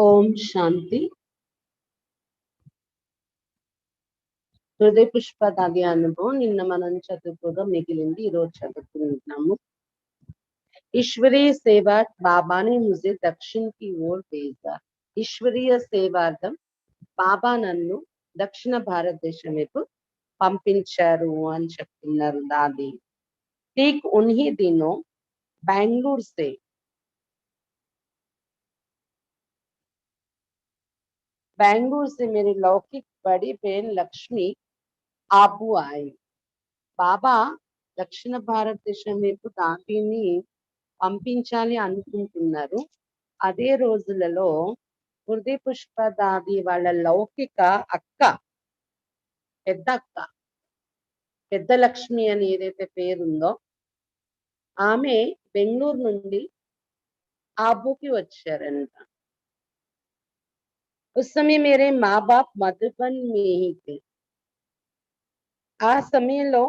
ఓం శాంతి. హృదయ పుష్పదాది అనుభవం నిన్న మనం చదువుకోగా మిగిలింది ఈరోజు చదువుకుంటున్నాము. ईश्वरीय सेवा बाबा ने मुझे दक्षिण की ओर भेजा. ఈశ్వరీయ సేవార్థం బాబా నన్ను దక్షిణ భారతదేశం వైపు పంపించారు అని చెప్తున్నారు దాది. ठीक उन्हीं दिनों बैंगलोर से मेरी लौकिक बड़ी बहन लक्ष्मी आबू आई. బాబా దక్షిణ భారతదేశం వైపు దాదిని పంపించాలి అనుకుంటున్నారు. అదే రోజులలో హృదయ పుష్ప దాది వాళ్ళ లౌకిక అక్క, పెద్ద లక్ష్మి అని ఏదైతే పేరుందో ఆమె బెంగళూరు నుండి ఆబూకి వచ్చారంట. उस समय मेरे माँ बाप मधुबन में ही थे. ఆ సమయంలో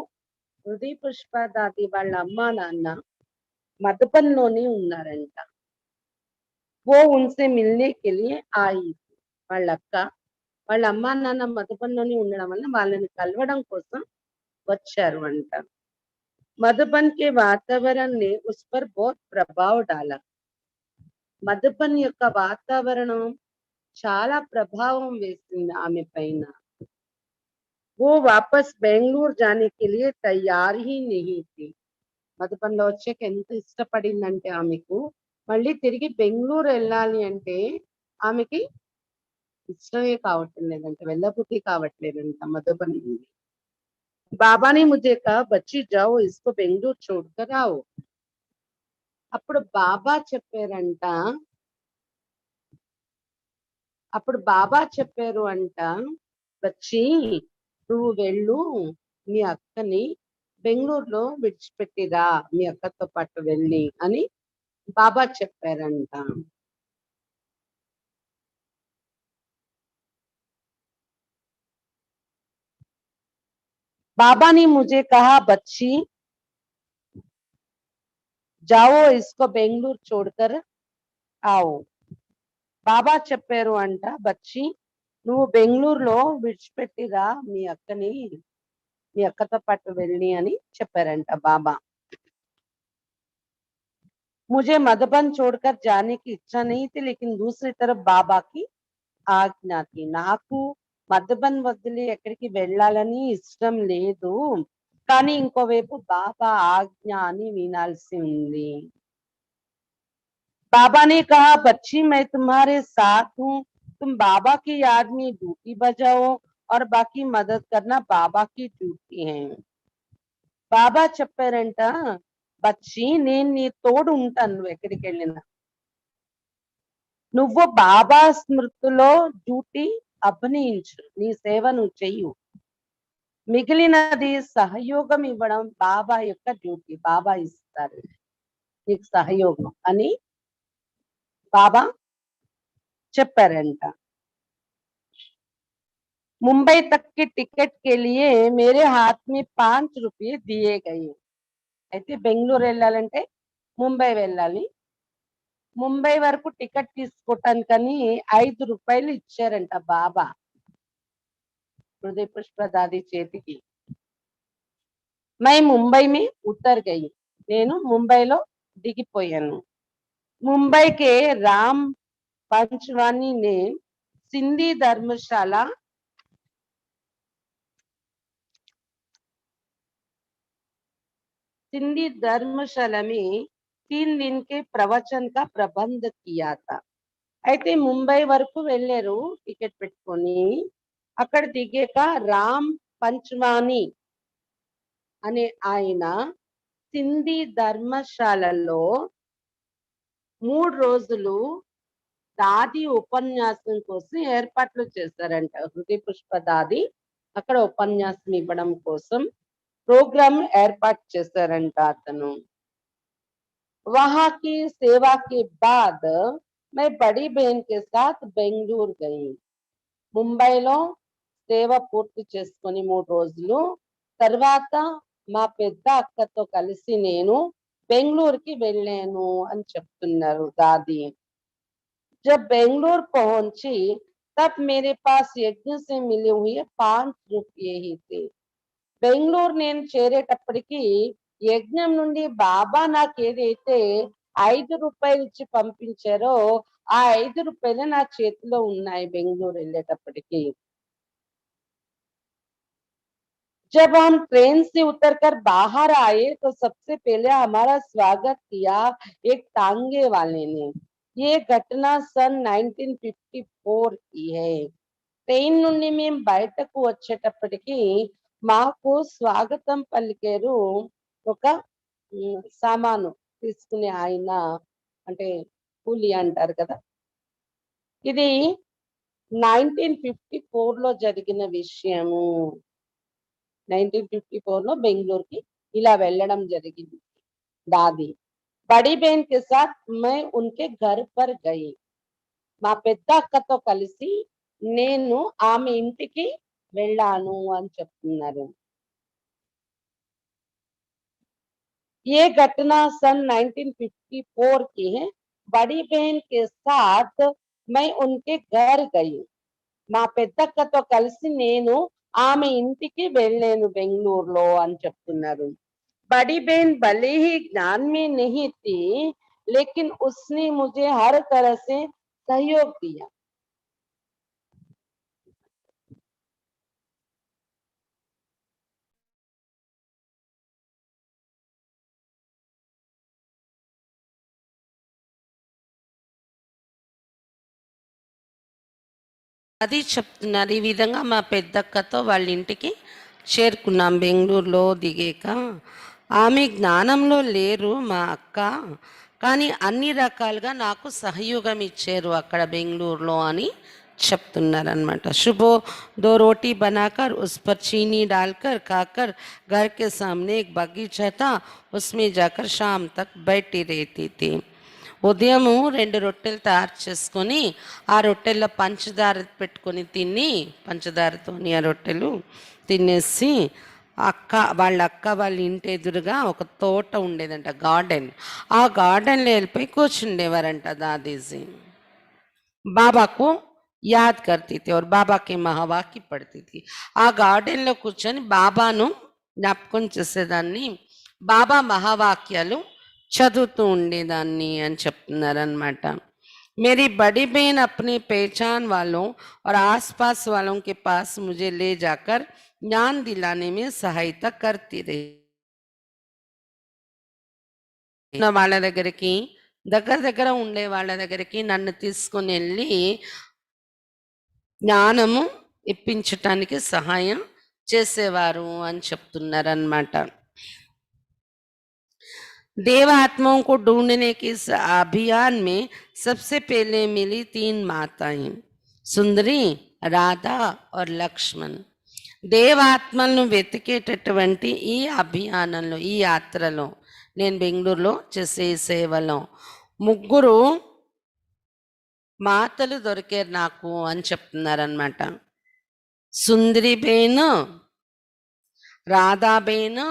హృదయ పుష్ప దాది వాళ్ళ అమ్మా నాన్న మధుబన్ లోనే ఉన్నారంట. वो उनसे मिलने के लिए आई. వాళ్ళ అక్క వాళ్ళ అమ్మా నాన్న మధుబన్ లోనే ఉండడం వల్ల వాళ్ళని కలవడం కోసం వచ్చారు అంట. मधुबन के वातावरण ने उस पर बहुत प्रभाव डाला. మధుబన్ యొక్క వాతావరణం చాలా ప్రభావం వేసింది ఆమె పైన. वो वापस बेंगलुरु जाने के लिए तैयार ही नहीं थी. మధుబన్ లో వచ్చాక ఎంత ఇష్టపడిందంటే ఆమెకు మళ్ళీ తిరిగి బెంగళూరు వెళ్ళాలి అంటే ఆమెకి ఇష్టమే కావటం లేదంట, వెళ్ళబుద్ధి కావట్లేదంట మధుబన్ నుండి. బాబా ने मुझे कहा बच्ची जाओ इसको बेंगलुरु छोड़कर आओ. అప్పుడు బాబా చెప్పారు అంట, బచ్చి నువ్వు వెళ్ళు, మీ అక్కని బెంగళూరులో విడిచిపెట్టిరా, మీ అక్కతో పాటు వెళ్ళి అని బాబా చెప్పారంట. बाबा ने मुझे कहा बच्ची जाओ इसको बेंगलुरु छोड़कर आओ. బాబా చెప్పారు అంట, బచ్చి నువ్వు బెంగళూరులో విడిచిపెట్టిరా, మీ అక్కతో పాటు వెళ్ళి అని చెప్పారంట బాబా. मुझे मधुबन छोड़कर जाने की इच्छा नहीं थी, लेकिन दूसरी तरफ बाबा की ఆజ్ఞ थी. నాకు మధుబన్ వదిలి ఎక్కడికి వెళ్ళాలని ఇష్టం లేదు, కానీ ఇంకోవైపు బాబా ఆజ్ఞ అని వినాల్సి ఉంది. बाबा ने कहा बच्ची मैं तुम्हारे साथ हूँ, तुम बाबा की याद में ड्यूटी बजाओ और बाकी मदद करना बाबा की ड्यूटी है. బాబా చెప్పారంట, బచ్చి నేను నీ తోడు ఉంటాను, నువ్వు ఎక్కడికి వెళ్ళినా నువ్వు బాబా స్మృతిలో డ్యూటీ అభినయించు, నీ సేవ నువ్వు చెయ్యు, మిగిలినది సహయోగం ఇవ్వడం బాబా యొక్క డ్యూటీ, బాబా ఇస్తారు నీకు సహయోగం అని బాబా చెప్పారంట. मुंबई तक की टिकट के लिए मेरे हाथ में 5 रुपये दिए गए. అయితే బెంగళూరు వెళ్ళాలంటే ముంబై వెళ్ళాలి, ముంబై వరకు టికెట్ తీసుకోవటానికని 5 రూపాయలు ఇచ్చారంట బాబా హృదయ పుష్ప దాది చేతికి. मैं मुंबई में उतर गई. నేను ముంబైలో దిగిపోయాను. मुंबई के राम पंचवानी ने सिंधी धर्मशाला में 3 दिन के प्रवचन का प्रबंध किया था. అయితే ముంబై వరకు వెళ్ళారు టికెట్ పెట్టుకొని. అక్కడ దిగాక రామ్ పంచవాని అనే ఆయన సింధీ ధర్మశాలలో 3 రోజులు దాది ఉపన్యాసం కోసం ఏర్పాట్లు చేశారంట. హృదయ పుష్ప దాది అక్కడ ఉపన్యాసం ఇవ్వడం కోసం ప్రోగ్రామ్ ఏర్పాటు చేశారంట అతను. वहां की सेवा के बाद मैं बड़ी बहन के साथ बेंगलुरु गई. ముంబైలో సేవ పూర్తి చేసుకొని 3 రోజులు తర్వాత మా పెద్ద అక్కతో కలిసి నేను బెంగళూరుకి వెళ్ళాను అని చెప్తున్నారు దాది. जब बेंगलोर पहुंची तब मेरे पास यज्ञ से मिले हुए 5 रुपये ही थे. బెంగళూరు నేను చేరేటప్పటికి యజ్ఞం నుండి బాబా నాకేదైతే 5 రూపాయలు ఇచ్చి పంపించారో ఆ 5 రూపాయలు నా చేతిలో ఉన్నాయి బెంగళూరు వెళ్ళేటప్పటికి. जब हम ट्रेन से उतरकर बाहर आए तो सबसे पहले हमारा स्वागत किया एक टांगे वाले ने. ये घटना सन 1954 की है. ట్రైన్ నుండి మేము బయటకు వచ్చేటప్పటికి మాకు స్వాగతం పలికారు ఒక సామాను తీసుకునే ఆయన, అంటే కూలి అంటారు కదా. ఇది 1954 లో జరిగిన విషయము. 1954 లో బెంగళూరుకి ఇలా వెళ్ళడం జరిగింది దాది. బड़ी बहन के साथ मैं उनके घर पर गई. మా పెద్ద అక్కతో కలిసి నేను ఆమె ఇంటికి వెళ్ళాను అని చెప్తున్నారు. ये घटना सन 1954 की है. बड़ी बहन के साथ मैं उनके घर गई. మా పెద్దక్కతో కలిసి నేను ఆమె ఇంటికి వెళ్ళాను బెంగళూరులో అని చెప్తున్నారు. बड़ी बहन भले ही ज्ञान में नहीं थी लेकिन उसने मुझे हर तरह से सहयोग दिया. అది చెప్తున్నారు. ఈ విధంగా మా పెద్దక్కతో వాళ్ళ ఇంటికి చేరుకున్నాం. బెంగళూరులో దిగాక ఆమె జ్ఞానంలో లేరు మా అక్క, కానీ అన్ని రకాలుగా నాకు సహయోగం ఇచ్చారు అక్కడ బెంగళూరులో అని చెప్తున్నారనమాట. శుభో దో రోటీ బనాకర్ ఉస్ పర్ చీనీ డాల్కర్ కాకర్ घर के सामने एक बगीचा था उसमें जाकर शाम तक बैठी रहती थी. ఉదయము 2 రొట్టెలు తయారు చేసుకొని ఆ రొట్టెల్లో పంచదార పెట్టుకొని తిని పంచదారతోని ఆ రొట్టెలు తినేసి వాళ్ళ అక్క వాళ్ళ ఇంటి ఎదురుగా ఒక తోట ఉండేదంట, గార్డెన్. ఆ గార్డెన్లో వెళ్ళిపోయి కూర్చుండేవారంట దాదీజీ. బాబాకు యాద్ కర్తీ థీ और బాబా కి మహావాక్య పడుతీ థీ. ఆ గార్డెన్లో కూర్చొని బాబాను జ్ఞాపకం చేసేదాన్ని, బాబా మహావాక్యాలు చదువుతూ ఉండేదాన్ని అని చెప్తున్నారనమాట. मेरी बड़ी बहन अपनी पहचान वालों और आसपास वालों के पास मुझे ले जाकर ज्ञान दिलाने में सहायता करती रही. వాళ్ళ దగ్గరికి దగ్గర ఉండే వాళ్ళ దగ్గరికి నన్ను తీసుకొని వెళ్ళి జ్ఞానము ఇప్పించటానికి సహాయం చేసేవారు అని చెప్తున్నారనమాట. देव आत्माओं को ढूंढने के इस अभियान में सबसे पहले मिली 3 माताएं, సుందరి, రాధా और లక్ష్మణ్. దేవాత్మలను వెతికేటటువంటి ఈ అభియానంలో, ఈ యాత్రలో, నేను బెంగళూరులో చేసే సేవలో 3 మాతలు దొరికారు నాకు అని చెప్తున్నారనమాట. సుందరిబేను, రాధాబేను,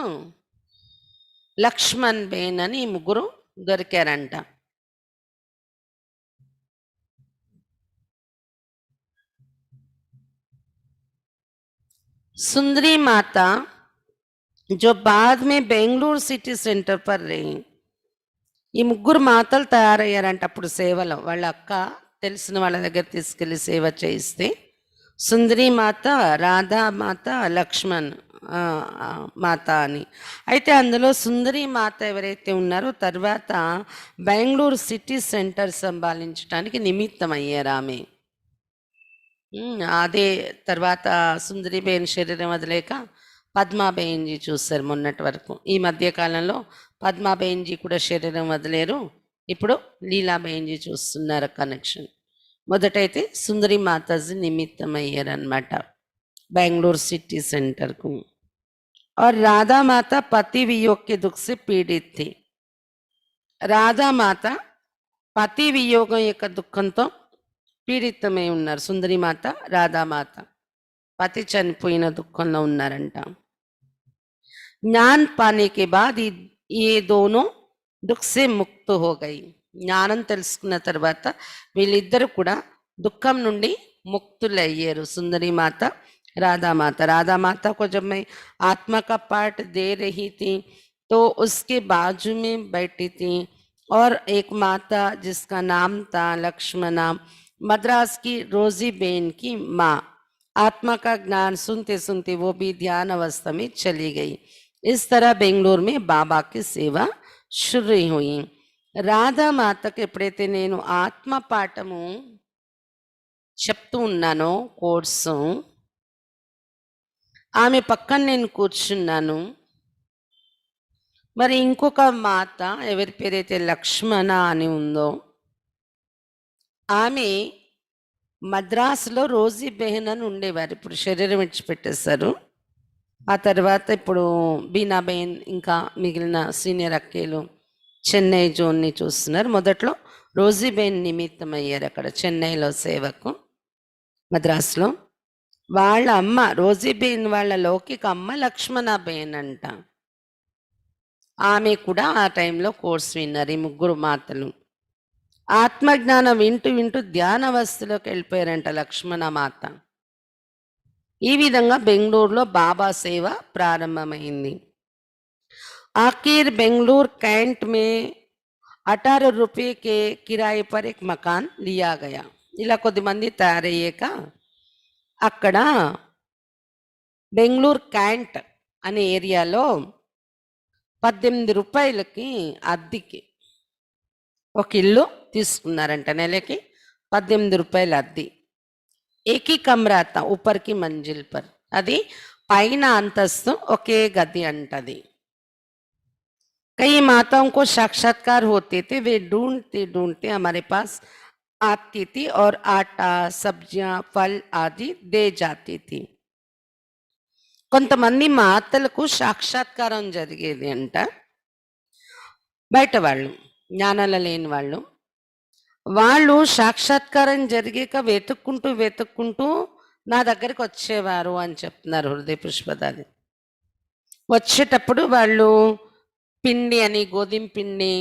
లక్ష్మణ్ బేన్ అని 3 దొరికారంట. सुंदरी माता जो बाद में बेंगलुरु सिटी सेंटर पर रही. ఈ 3 మాతలు తయారయ్యారంట అప్పుడు సేవలో. వాళ్ళ అక్క తెలిసిన వాళ్ళ దగ్గర తీసుకెళ్ళి సేవ చేయిస్తే సుందరి మాత, రాధా మాత, లక్ష్మణ్ మాత అని. అయితే అందులో సుందరి మాత ఎవరైతే ఉన్నారో తర్వాత బెంగళూరు సిటీ సెంటర్ సంభాళించడానికి నిమిత్తం అయ్యారు ఆమె. అదే తర్వాత సుందరిబేన్ శరీరం వదిలేక పద్మాబేన్జీ చూస్తారు మొన్నటి వరకు. ఈ మధ్యకాలంలో పద్మాబేన్జీ కూడా శరీరం వదిలేరు, ఇప్పుడు లీలాబేన్జీ చూస్తున్నారు కనెక్షన్. మొదటైతే సుందరి మాతాజీ నిమిత్తం అయ్యారనమాట బెంగళూరు సిటీ సెంటర్కు. और राधा माता पति वियोग के दुख से पीड़ित थी. రాధా మాత పతి వియోగం యొక్క దుఃఖంతో పీడితమై ఉన్నారు. సుందరి మాత, రాధామాత పతి చనిపోయిన దుఃఖంలో ఉన్నారంట. ज्ञान पाने के बाद ये दोनों दुख से मुक्त हो गई. జ్ఞానం తెలుసుకున్న తర్వాత వీళ్ళిద్దరూ కూడా దుఃఖం నుండి ముక్తులయ్యారు. సుందరి మాత, राधा माता। राधा माता को जब मैं आत्मा का पाठ दे रही थी तो उसके बाजू में बैठी थी और एक माता जिसका नाम था लक्ष्मणा, मद्रास की रोजी बेन की माँ, आत्मा का ज्ञान सुनते सुनते वो भी ध्यान अवस्था में चली गई। इस तरह बेंगलुरु में बाबा की सेवा शुरू हुई। రాధా మాతకి ఎప్పుడైతే నేను ఆత్మ పాఠము చెప్తూ ఉన్నానో కోర్సు, ఆమె పక్కన నేను కూర్చున్నాను. మరి ఇంకొక మాత ఎవరి పేరైతే లక్ష్మణ అని ఉందో ఆమె మద్రాసులో రోజీ బెహన్ అని ఉండేవారు. ఇప్పుడు శరీరం విడిచిపెట్టేశారు. ఆ తర్వాత ఇప్పుడు బీనాబెన్ ఇంకా మిగిలిన సీనియర్ అక్కేలు చెన్నై జోన్ని చూస్తున్నారు. మొదట్లో రోజీబెన్ నిమిత్తం అయ్యారు అక్కడ చెన్నైలో సేవకు, మద్రాసులో. వాళ్ళ అమ్మ రోజీబెన్ వాళ్ళ లౌకిక అమ్మ లక్ష్మణబెన్ అంట. ఆమె కూడా ఆ టైంలో కోర్స్ విన్నారు. ఈ ముగ్గురు మాతలు ఆత్మజ్ఞానం వింటూ వింటూ ధ్యానవస్థలోకి వెళ్ళిపోయారంట లక్ష్మణ మాత. ఈ విధంగా బెంగళూరులో బాబా సేవ ప్రారంభమైంది. आखिर बेंगलुरु कैंट में 18 रुपये के किराए पर एक मकान लिया गया. ఇలా కొద్దిమంది తయారయ్యాక అక్కడ బెంగళూరు క్యాంట్ అనే ఏరియాలో 18 రూపాయలకి అద్దెకి ఒక ఇల్లు తీసుకున్నారంట. నెలకి 18 రూపాయల అద్దె. ఏకీ కమరా తా ఊపర్కి మంజిల్ పర్, అది పైన అంతస్తు ఒకే గది అంటది. कई माताओं को साक्षात्कार होते थे, वे ढूंढते ढूंढते हमारे पास आती थी और आटा, सब्जियां, फल आदि दे जाती थी. కొంతమంది మాతలకు సాక్షాత్కారం జరిగేది అంట. బయట వాళ్ళు, జ్ఞానాలు లేని వాళ్ళు సాక్షాత్కారం జరిగాక వెతుక్కుంటూ నా దగ్గరికి వచ్చేవారు అని చెప్తున్నారు హృదయ పుష్పదాది. వచ్చేటప్పుడు వాళ్ళు పిండి అని, గోధుమ పిండి,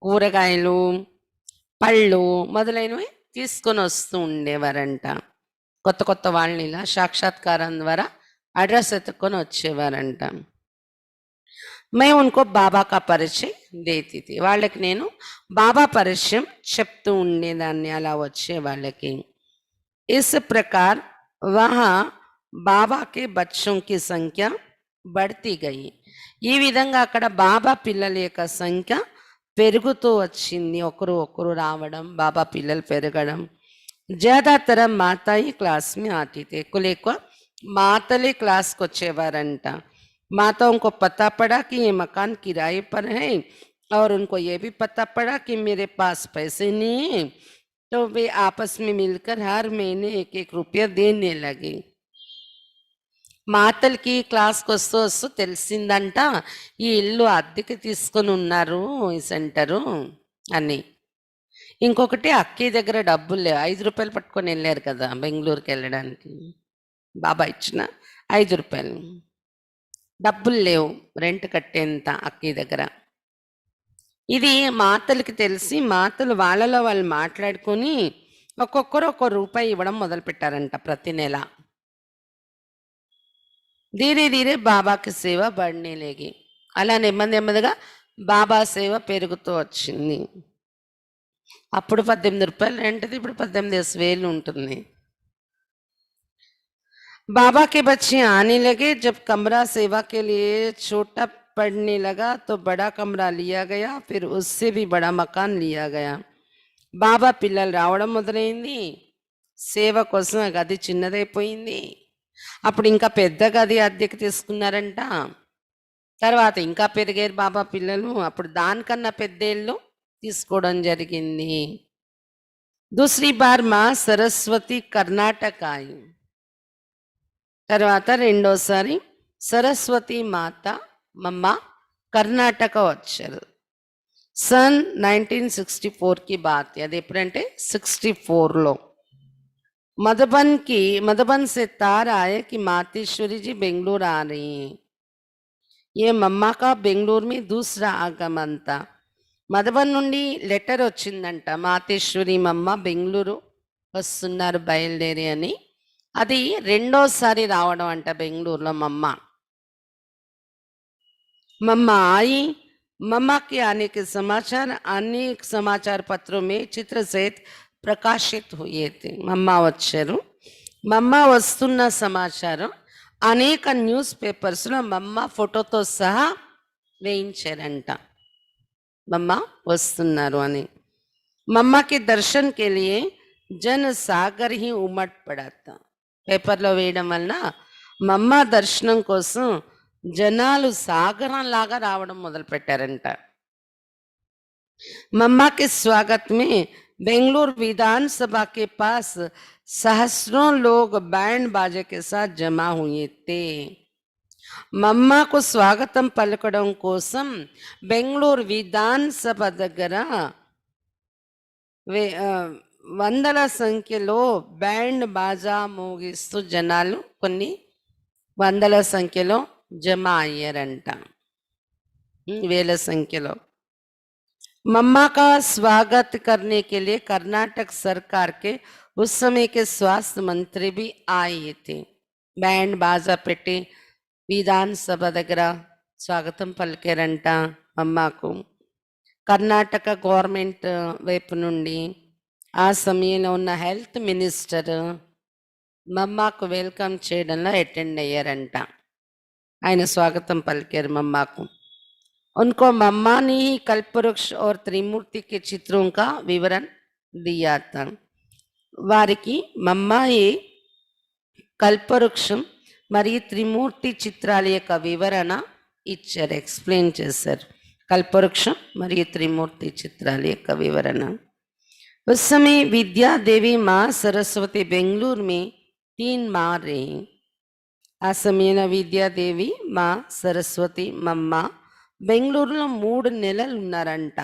కూరగాయలు, పళ్ళు మొదలైనవి తీసుకొని వస్తూ ఉండేవారంట. కొత్త కొత్త వాళ్ళని ఇలా సాక్షాత్కారం ద్వారా అడ్రస్ ఎత్తుకొని వచ్చేవారంట. మే ఉన్కో బాబా కా పరిచయం దేతి థీ, వాళ్ళకి నేను బాబా పరిచయం చెప్తూ ఉండేదాన్ని అలా వచ్చే వాళ్ళకి. ఇస్ ప్రకార్ వహా బాబా కే బచ్చోं की సంఖ్య बढ़ती गई. ఈ విధంగా అక్కడ బాబా పిల్లల యొక్క సంఖ్య పెరుగుతూ వచ్చింది. ఒకరు రావడం, బాబా పిల్లలు పెరగడం. జ్యాదాతర మాతాయి క్లాస్ में आती थी, ఎక్కువ మాతలే క్లాస్కి వచ్చేవారంట. माताओं को पता पड़ा कि ये मकान किराए पर है और उनको ये भी पता पड़ा कि मेरे पास पैसे नहीं है, तो वे आपस में मिलकर हर महीने 1-1 रुपया देने लगे. మాతలకి క్లాస్కి వస్తూ వస్తూ తెలిసిందంట ఈ ఇల్లు అద్దెకి తీసుకొని ఉన్నారు ఈ సెంటరు అని. ఇంకొకటి అక్కయ్య దగ్గర డబ్బులు లేవు. 5 రూపాయలు పట్టుకొని వెళ్ళారు కదా బెంగళూరుకి వెళ్ళడానికి, బాబా ఇచ్చిన 5 రూపాయలు, డబ్బులు లేవు రెంట్ కట్టేంత అక్కయ్య దగ్గర. ఇది మాతలకి తెలిసి మాతలు వాళ్ళలో వాళ్ళు మాట్లాడుకొని ఒక్కొక్కరు ఒక్కో రూపాయి ఇవ్వడం మొదలుపెట్టారంట ప్రతి నెల. ధీరే ధీరే బాబాకి సేవ బడినే లేగి, అలా నెమ్మదిగా బాబా సేవ పెరుగుతూ వచ్చింది. అప్పుడు 18 రూపాయలు రెంట్ది, ఇప్పుడు 18,000 ఉంటుంది. बाबा के बच्चे आने लगे. जब कमरा सेवा के लिए छोटा पड़ने लगा तो बड़ा कमरा लिया गया, फिर उससे भी बड़ा मकान लिया गया. బాబా పిల్లలు రావడం మొదలైంది. సేవ కోసం ఆ గది చిన్నదైపోయింది. అప్పుడు ఇంకా పెద్ద గది అద్దెకి తీసుకున్నారంట. తర్వాత ఇంకా పెరిగారు బాబా పిల్లలు. అప్పుడు దానికన్నా పెద్ద ఇల్లు తీసుకోవడం జరిగింది. దూసరీ బార్ మా సరస్వతి కర్ణాటక అయి, తర్వాత రెండోసారి సరస్వతి మాత మమ్మ కర్ణాటక వచ్చారు. सन 1964 की बात है. అది ఎప్పుడంటే 64లో मधुबन से तार आए कि मातेश्वरी जी बेंगलुरु आ रही हैं. ये मम्मा का बेंगलुरु में दूसरा आगमन था. మధుబన్ నుండి లెటర్ వచ్చిందంట, మాతేశ్వరి మమ్మ బెంగళూరు వస్తున్నారు బయలుదేరి అని. అది రెండోసారి రావడం అంట బెంగళూరులో మమ్మ. मम्मा आई। मम्मा के आने के समाचार अनेक समाचार पत्रों में चित्र सहित ప్రకాశిత్ హుయేతే. మమ్మ వచ్చారు. మమ్మ వస్తున్న సమాచారం అనేక న్యూస్ పేపర్స్లో మమ్మ ఫోటోతో సహా వేయించారంట, మమ్మ వస్తున్నారు అని. मम्मा के दर्शन के लिए जन सागर ही उमड़ पड़ा था. పేపర్లో వేయడం వలన మమ్మ దర్శనం కోసం జనాలు సాగరం లాగా రావడం మొదలు పెట్టారంట. मम्मा के स्वागत में बेंगलुरु विधानसभा के पास सहस्रों लोग बैंड बाजे के साथ जमा हुए थे. మమ్మ को స్వాగతం పలకడం కోసం బెంగళూరు విధానసభ దగ్గర వందల సంఖ్యలో బ్యాండ్ బాజా మోగిస్తూ జనాలు కొన్ని వందల సంఖ్యలో జమ అయ్యారంట, వేల సంఖ్యలో. मम्मा का स्वागत करने के लिए कर्नाटक सरकार के उस समय के स्वास्थ्य मंत्री भी आए थे. बैंड बाजा పెట్టి విధానసభ దగ్గర స్వాగతం పలికారంట మమ్మకు. కర్ణాటక గవర్నమెంట్ వైపు నుండి ఆ సమయంలో ఉన్న హెల్త్ మినిస్టర్ మమ్మకు వెల్కమ్ చేయడంలో అటెండ్ అయ్యారంట. ఆయన స్వాగతం పలికారు మమ్మకు. उनको मम्मा ने ही कल्पवृक्ष और त्रिमूर्ति के चित्रों का विवरण दिया था. వారికి మమ్మాయే కల్పవృక్షం మరియు త్రిమూర్తి చిత్రాల యొక్క వివరణ ఇచ్చారు, ఎక్స్ప్లెయిన్ చేశారు. కల్పవృక్షం మరియు త్రిమూర్తి చిత్రాల యొక్క వివరణ. उस समय विद्या देवी माँ सरस्वती बेंगलुरु में 3 माह रही. ఆ సమయంలో విద్యాదేవి మా సరస్వతి మమ్మ బెంగళూరులో 3 నెలలు ఉన్నారంట.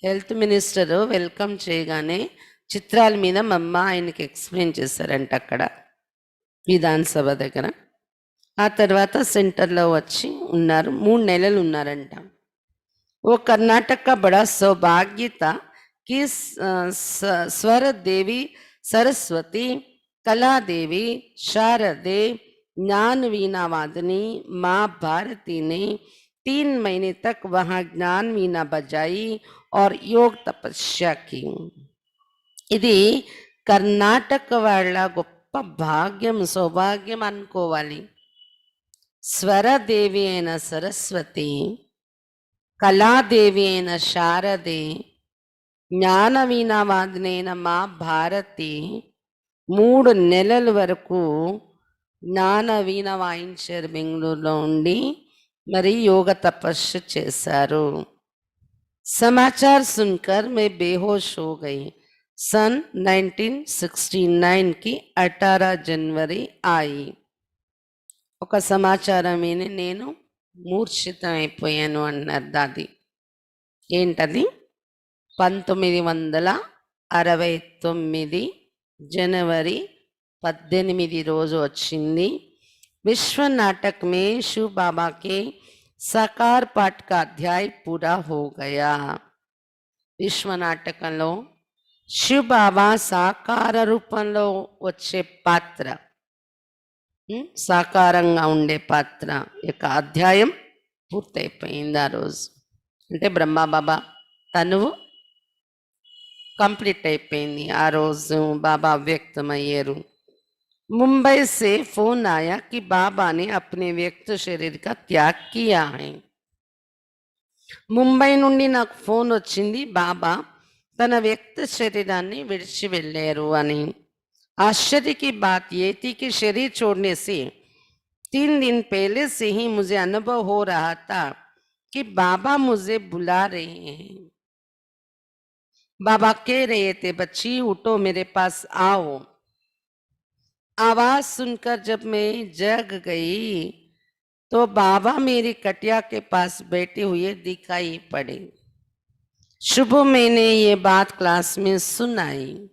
హెల్త్ మినిస్టర్ వెల్కమ్ చేయగానే చిత్రాల మీద మమ్మ ఆయనకి ఎక్స్ప్లెయిన్ చేశారంట అక్కడ విధానసభ దగ్గర. ఆ తర్వాత సెంటర్లో వచ్చి ఉన్నారు, 3 నెలలు ఉన్నారంట. ఓ కర్ణాటక బడా సౌభాగ్యత కి స్వర దేవి सरस्वती, कला देवी, शारदे, ज्ञान वीणा वादनी माँ भारती ने 3 महीने तक वहाँ ज्ञान वीणा बजाई और योग तपस्या की. ఇది కర్ణాటక వాళ్ళ గొప్ప భాగ్యం, సౌభాగ్యం అనుకోవాలి. స్వరదేవి అయిన సరస్వతి, కళాదేవి అయిన శారదే, జ్ఞాన వీణావాదినైన మా భారతి 3 నెలల వరకు జ్ఞాన వీణ వాయించారు బెంగళూరులో ఉండి, మరి యోగ తపస్సు చేశారు. సమాచార్ సున్కర్ మే బేహోష్ హో గయి. सन 1969 की 18 जनवरी आई. ఒక సమాచారం విని నేను మూర్ఛితం అయిపోయాను అన్నారు దాది. ఏంటది? 1969 जनवरी 18 రోజు వచ్చింది. विश्व नाटक में शिव बाबा के साकार पाठ का अध्याय पूरा हो गया. విశ్వ నాటకంలో శివ్ బాబా సాకార రూపంలో వచ్చే పాత్ర, సాకారంగా ఉండే పాత్ర యొక్క అధ్యాయం పూర్తయిపోయింది ఆ రోజు. అంటే బ్రహ్మబాబా తనువు कंप्लीट అయిపోయింది ఆ రోజు. బాబా వ్యక్తమయ్యారు. मुंबई से फोन आया कि बाबा ने अपने व्यक्त शरीर का त्याग किया है. ముంబై నుండి నాకు ఫోన్ వచ్చింది, బాబా తన వ్యక్త శరీరాన్ని విడిచి వెళ్ళారు అని. आश्चर्य की बात ये थी कि शरीर छोड़ने से 3 दिन पहले से ही मुझे अनुभव हो रहा था कि बाबा मुझे बुला रहे हैं. बाबा कह रहे थे, बच्ची उठो, मेरे पास आओ. आवाज सुनकर जब मैं जग गई तो बाबा मेरी कटिया के पास बैठे हुए दिखाई पड़े. सुबह मैंने ये बात क्लास में सुनाई.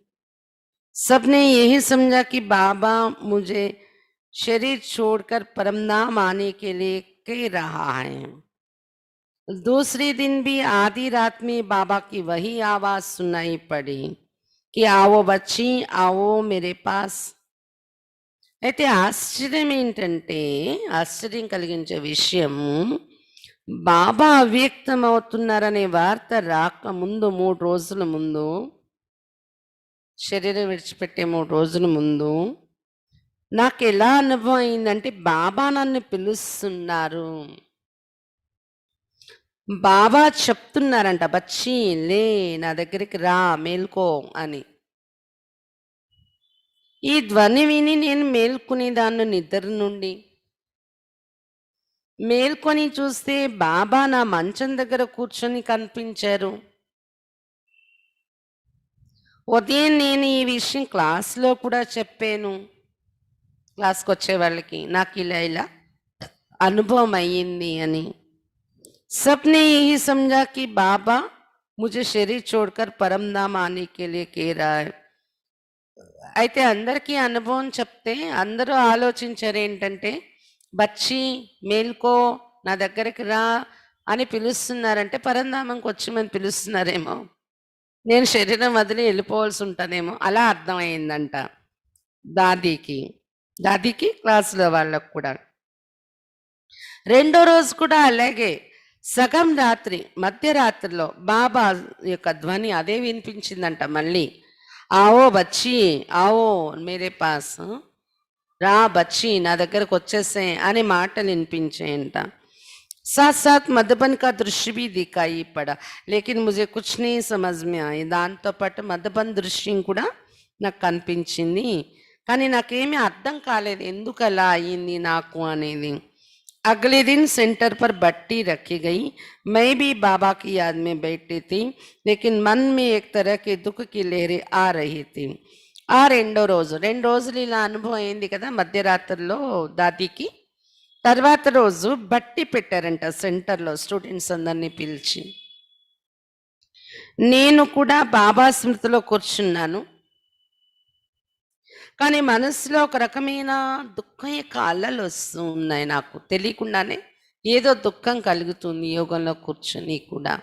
सबने यही समझा कि बाबा मुझे शरीर छोड़कर परमधाम आने के लिए ही रहा है। दूसरे दिन भी आधी रात में बाबा की वही आवाज सुनाई पड़ी कि आओ बच्ची, आओ मेरे पास. అయితే ఆశ్చర్యం ఏంటంటే, ఆశ్చర్యం కలిగించే విషయం, బాబా అవ్యక్తం అవుతున్నారనే వార్త రాకముందు 3 రోజుల ముందు, శరీరం విడిచిపెట్టే 3 రోజుల ముందు నాకు ఎలా అనుభవం అయిందంటే, బాబా నన్ను పిలుస్తున్నారు. బాబా చెప్తున్నారంట, బచ్చి లే, నా దగ్గరికి రా, మేల్కో అని. ఈ ధ్వని విని నేను మేల్కొనేదాన్ని నిద్ర నుండి. మేల్కొని చూస్తే బాబా నా మంచం దగ్గర కూర్చొని కనిపించారు. ఉదయం నేను ఈ విషయం క్లాస్లో కూడా చెప్పాను. క్లాస్కి వచ్చే వాళ్ళకి నాకు ఇలా ఇలా అనుభవం అయ్యింది అని. सबने यही समझा कि बाबा मुझे शरीर छोड़कर परम धाम आने के लिए कह रहा है. అయితే అందరికీ అనుభవం చెప్తే అందరూ ఆలోచించారు ఏంటంటే, బచ్చి మేల్కో, నా దగ్గరికి రా అని పిలుస్తున్నారంటే పరంధామంకి వచ్చి పిలుస్తున్నారేమో, నేను శరీరం వదిలి వెళ్ళిపోవాల్సి ఉంటుందేమో, అలా అర్థమైందంట దాదీకి క్లాసులో వాళ్ళకు కూడా. రెండో రోజు కూడా అలాగే సగం రాత్రి, మధ్యరాత్రిలో బాబా యొక్క ధ్వని అదే వినిపించిందంట మళ్ళీ. ఆవో బచ్చి, ఆవో మేరే పాస్, రా బచ్చి, నా దగ్గరకు వచ్చేసే అనే మాటలు వినిపించాయంట. साथ साथ मधुबन का दृश्य भी दिखाई पड़ा, लेकिन मुझे कुछ नहीं समझ में आई. దాంతో పాటు మధుబన్ దృశ్యం కూడా నాకు కనిపించింది, కానీ నాకేమీ అర్థం కాలేదు ఎందుకు అలా అయ్యింది నాకు అనేది. अगले दिन सेंटर पर बट्टी रखी गई. मैं भी बाबा की याद में बैठी थी, लेकिन मन में एक तरह के दुख की लहरें आ रही थी. ఆ రెండు రోజులు ఇలా అనుభవం అయింది కదా మధ్యరాత్రిలో దాదీకి. తర్వాత రోజు బట్టి పెట్టారంట సెంటర్లో, స్టూడెంట్స్ అందరినీ పిలిచి. నేను కూడా బాబా స్మృతిలో కూర్చున్నాను, కానీ మనసులో ఒక రకమైన దుఃఖం యొక్క అలలు వస్తూ ఉన్నాయి. నాకు తెలియకుండానే ఏదో దుఃఖం కలుగుతుంది యోగంలో కూర్చొని కూడా.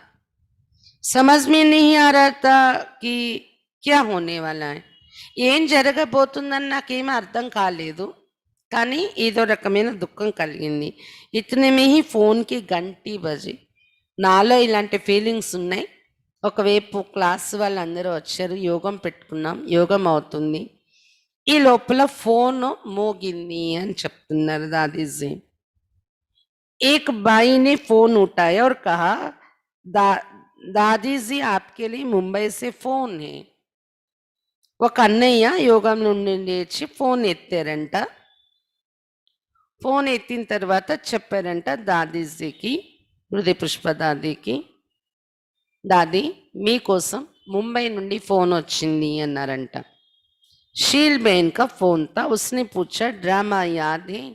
సమజ్ మే నహీ ఆ రహా థా కి క్యా హోనే వాలా హై, ఏం జరగబోతుందని నాకేమీ అర్థం కాలేదు, కానీ ఏదో రకమైన దుఃఖం కలిగింది. ఇతనే మే హీ ఫోన్కి గంటి బజి. నాలో ఇలాంటి ఫీలింగ్స్ ఉన్నాయి. ఒకవైపు క్లాస్ వాళ్ళందరూ వచ్చారు, యోగం పెట్టుకున్నాం, యోగం అవుతుంది, ఈ లోపల ఫోన్ మోగింది అని చెప్తున్నారు దాదీజీ. एक भाई ने फोन उठाया और कहा, दादी जी आपके लिए मुंबई से फोन है. ఒక అన్నయ్య యోగం నుండి లేచి ఫోన్ ఎత్తారంట. ఫోన్ ఎత్తిన తర్వాత చెప్పారంట దాదీజీకి, హృదయ పుష్ప దాదీకి, దాదీ మీకోసం ముంబై నుండి ఫోన్ వచ్చింది అన్నారంట. शील बहन का फोन था. उसने पूछा, ड्रामा याद है?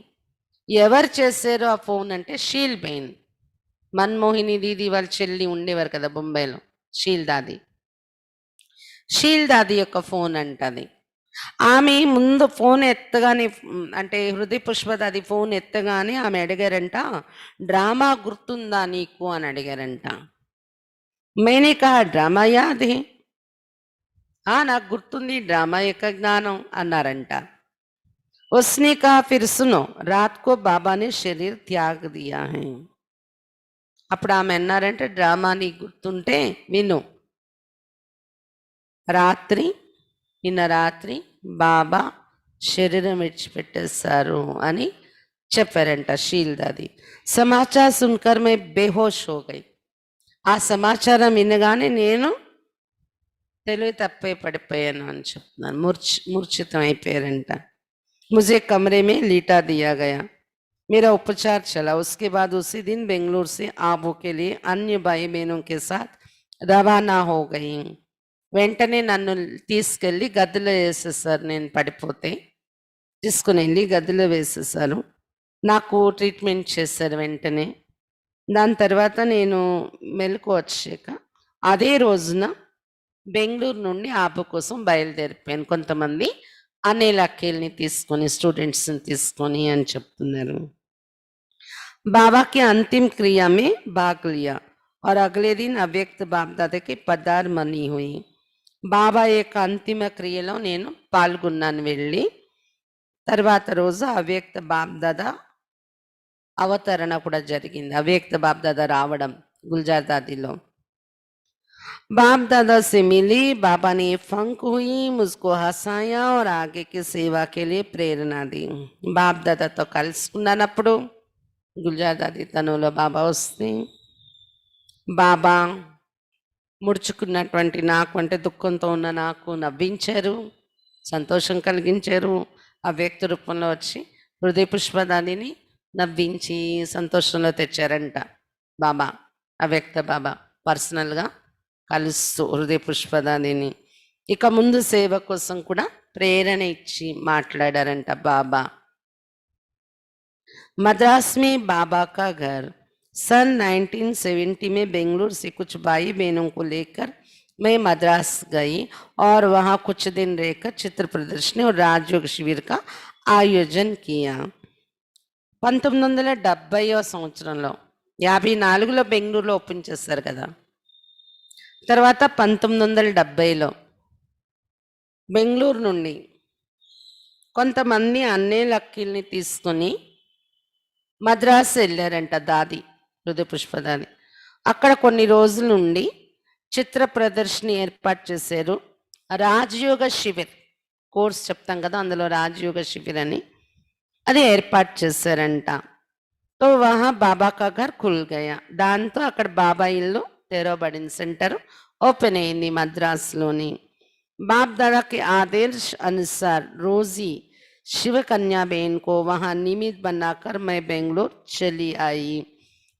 ఎవరు చేశారు ఆ ఫోన్ అంటే షీల్ బెయిన్, మన్మోహిని దీది వాళ్ళ చెల్లి ఉండేవారు కదా బొంబాయిలో, షీల్ దాది యొక్క ఫోన్ అంటది. ఆమె ముందు ఫోన్ ఎత్తగానే, అంటే హృదయ పుష్ప దాది ఫోన్ ఎత్తగానే ఆమె అడిగారంట, డ్రామా గుర్తుందా నీకు అని అడిగారంట. मैंने कहा డ్రామా యాద్ హై, నాకు గుర్తుంది, డ్రామా యొక్క జ్ఞానం అన్నారంట. उसने कहा, फिर सुनो, रात को बाबा ने शरीर त्याग दिया है. అప్పుడు ఆమె అన్నారంటే, డ్రామా నీకు గుర్తుంటే విను, నిన్న రాత్రి బాబా శరీరం విడిచిపెట్టేశారు అని చెప్పారంట షీల్ దాది. సమాచారం సున్కర్ మే బేహోష్ హో గై. ఆ సమాచారం వినగానే నేను తెలివి తప్పే పడిపోయాను అని చెప్తున్నాను, మూర్ఛితం అయిపోయారంట. मुझे कमरे में लिटा दिया गया, मेरा उपचार चला. उसके बाद उसी दिन बेंगलुरु से आबू के लिए अन्य भाई बहनों के साथ रवाना हो गई. వెంటనే నన్ను తీసుకెళ్ళి గదిలో వేసేసారు. నేను పడిపోతే తీసుకుని వెళ్ళి గదిలో వేసేసారు. నాకు ట్రీట్మెంట్ చేశారు వెంటనే. దాని తర్వాత నేను మెలకు వచ్చాక అదే రోజున బెంగళూరు నుండి ఆబు కోసం బయలుదేరిపోయాను. కొంతమంది అనే లక్కీల్ని తీసుకొని, స్టూడెంట్స్ని తీసుకొని అని చెప్తున్నారు. बाबा की अंतिम क्रिया में भाग लिया और अगले दिन अव्यक्त बाप दादा की పదార్మణి हुई. బాబా యొక్క అంతిమ క్రియలో నేను పాల్గొన్నాను వెళ్ళి. తర్వాత రోజు అవ్యక్త బాప్దాదా అవతరణ కూడా జరిగింది. అవ్యక్త బాప్దాదా రావడం గుల్జార్ దాదిలో. बाप दादा से मिली, बाबा ने फंक हुई, मुझको हंसाया और आगे की सेवा के लिए प्रेरणा दी. బాప్ దాదాతో కలుసుకున్నప్పుడు గుల్జార్ దాది తనులో బాబా వస్తే బాబా ముడుచుకున్నటువంటి నాకు అంటే దుఃఖంతో ఉన్న నాకు నవ్వించారు, సంతోషం కలిగించారు. ఆ వ్యక్తి రూపంలో వచ్చి హృదయ పుష్పదానిని నవ్వించి సంతోషంలో తెచ్చారంట బాబా. ఆ వ్యక్త బాబా పర్సనల్గా కలుస్తూ హృదయ పుష్పదానిని ఇక ముందు సేవ కోసం కూడా ప్రేరణ ఇచ్చి మాట్లాడారంట బాబా. मद्रास में बाबा का घर सन 1970 में बेंगलुरु से कुछ भाई बहनों को लेकर मैं मद्रास गई और वहाँ कुछ दिन रहकर चित्र प्रदर्शनी और राजयोग शिविर का आयोजन किया. 1970వ సంవత్సరంలో 54లో బెంగళూరులో ఓపెన్ చేశారు కదా. తర్వాత 1970లో బెంగళూరు నుండి కొంతమంది అన్నేలక్కీల్ని తీసుకొని మద్రాసు వెళ్ళారంట దాది, హృదయ పుష్పదాది. అక్కడ కొన్ని రోజుల నుండి చిత్ర ప్రదర్శన ఏర్పాటు చేశారు. రాజయోగ శిబిర్ కోర్స్ చెప్తాం కదా, అందులో రాజయోగ శిబిర్ అని అది ఏర్పాటు చేశారంట. తో వహా బాబా కా ఘర్ ఖుల్ గయా. దాంతో అక్కడ బాబా ఇల్లు తెరవబడింది, సెంటర్ ఓపెన్ అయింది మద్రాసులోని. बाप दादा के आदेश अनुसार रोजी शिव कन्या बहन को वहां निमित्त बनाकर मैं बेंगलोर चली आई.